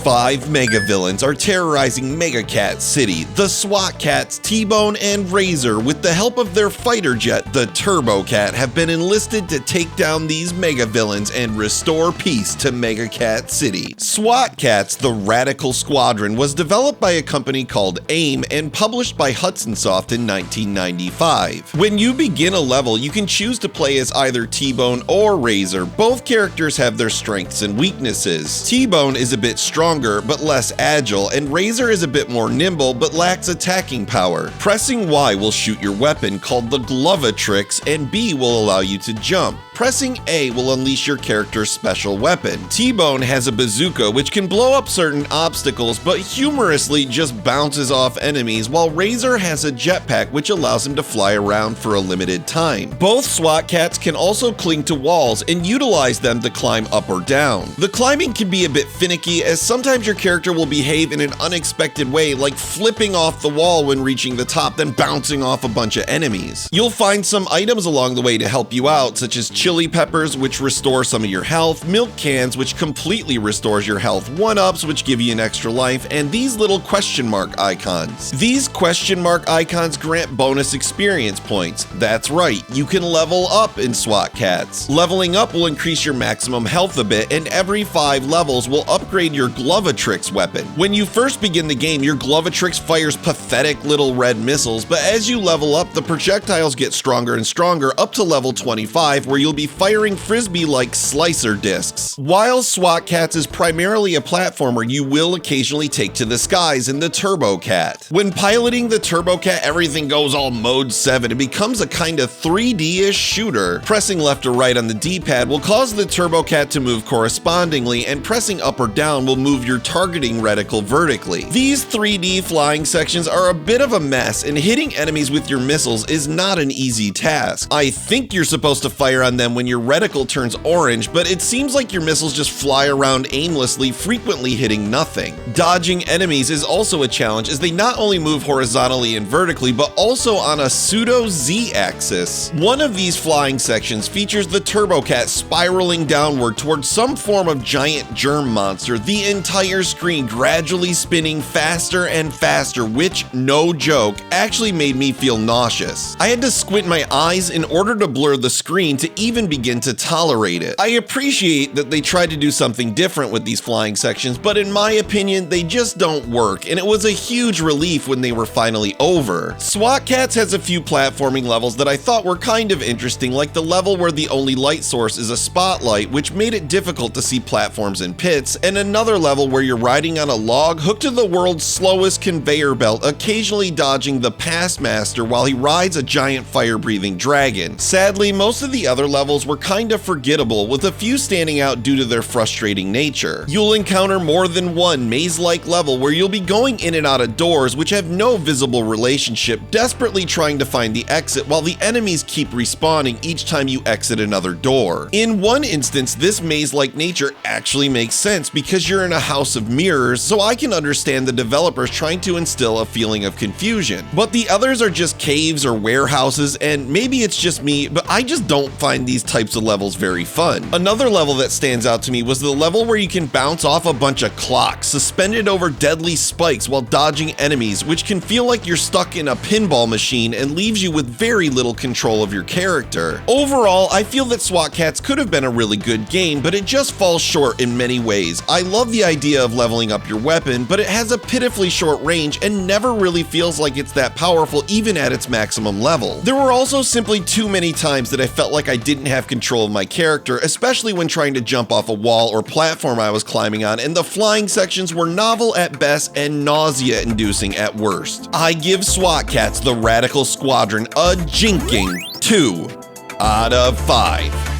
5 mega villains are terrorizing Mega Cat City. The SWAT Cats, T-Bone and Razor, with the help of their fighter jet, the Turbo Cat, have been enlisted to take down these mega villains and restore peace to Mega Cat City. SWAT Cats, the Radical Squadron, was developed by a company called AIM and published by Hudson Soft in 1995. When you begin a level, you can choose to play as either T-Bone or Razor. Both characters have their strengths and weaknesses. T-Bone is a bit stronger but less agile, and Razor is a bit more nimble but lacks attacking power. Pressing Y will shoot your weapon, called the Glovatrix, and B will allow you to jump. Pressing A will unleash your character's special weapon. T-Bone has a bazooka which can blow up certain obstacles but humorously just bounces off enemies, while Razor has a jetpack which allows him to fly around for a limited time. Both SWAT Cats can also cling to walls and utilize them to climb up or down. The climbing can be a bit finicky, as sometimes your character will behave in an unexpected way, like flipping off the wall when reaching the top, then bouncing off a bunch of enemies. You'll find some items along the way to help you out, such as chili peppers, which restore some of your health, milk cans, which completely restores your health, 1-ups, which give you an extra life, and these little question mark icons. These question mark icons grant bonus experience points. That's right, you can level up in SWAT Cats. Leveling up will increase your maximum health a bit, and every 5 levels will upgrade your Glovatrix weapon. When you first begin the game, your Glovatrix fires pathetic little red missiles, but as you level up, the projectiles get stronger and stronger up to level 25, where you'll be firing frisbee-like slicer discs. While SWAT Cats is primarily a platformer, you will occasionally take to the skies in the Turbo Cat. When piloting the Turbo Cat, everything goes all mode 7 and becomes a kind of 3D-ish shooter. Pressing left or right on the D-pad will cause the Turbo Cat to move correspondingly, and pressing up or down will move your targeting reticle vertically. These 3D flying sections are a bit of a mess, and hitting enemies with your missiles is not an easy task. I think you're supposed to fire on them when your reticle turns orange, but it seems like your missiles just fly around aimlessly, frequently hitting nothing. Dodging enemies is also a challenge, as they not only move horizontally and vertically, but also on a pseudo Z-axis. One of these flying sections features the Turbo Cat spiraling downward towards some form of giant germ monster, the entire screen gradually spinning faster and faster, which, no joke, actually made me feel nauseous. I had to squint my eyes in order to blur the screen to even begin to tolerate it. I appreciate that they tried to do something different with these flying sections, but in my opinion, they just don't work, and it was a huge relief when they were finally over. SWAT Cats has a few platforming levels that I thought were kind of interesting, like the level where the only light source is a spotlight, which made it difficult to see platforms and pits, and another level where you're riding on a log hooked to the world's slowest conveyor belt, occasionally dodging the Past Master while he rides a giant fire-breathing dragon. Sadly, most of the other levels were kinda forgettable, with a few standing out due to their frustrating nature. You'll encounter more than one maze-like level where you'll be going in and out of doors which have no visible relationship, desperately trying to find the exit while the enemies keep respawning each time you exit another door. In one instance, this maze-like nature actually makes sense because you're in a house of mirrors, so I can understand the developers trying to instill a feeling of confusion. But the others are just caves or warehouses, and maybe it's just me, but I just don't find these types of levels very fun. Another level that stands out to me was the level where you can bounce off a bunch of clocks suspended over deadly spikes while dodging enemies, which can feel like you're stuck in a pinball machine and leaves you with very little control of your character. Overall, I feel that SWAT Cats could have been a really good game, but it just falls short in many ways. I love the idea of leveling up your weapon, but it has a pitifully short range and never really feels like it's that powerful even at its maximum level. There were also simply too many times that I felt like I didn't have control of my character, especially when trying to jump off a wall or platform I was climbing on, and the flying sections were novel at best and nausea-inducing at worst. I give SWAT Cats the Radical Squadron a jinking 2 out of 5.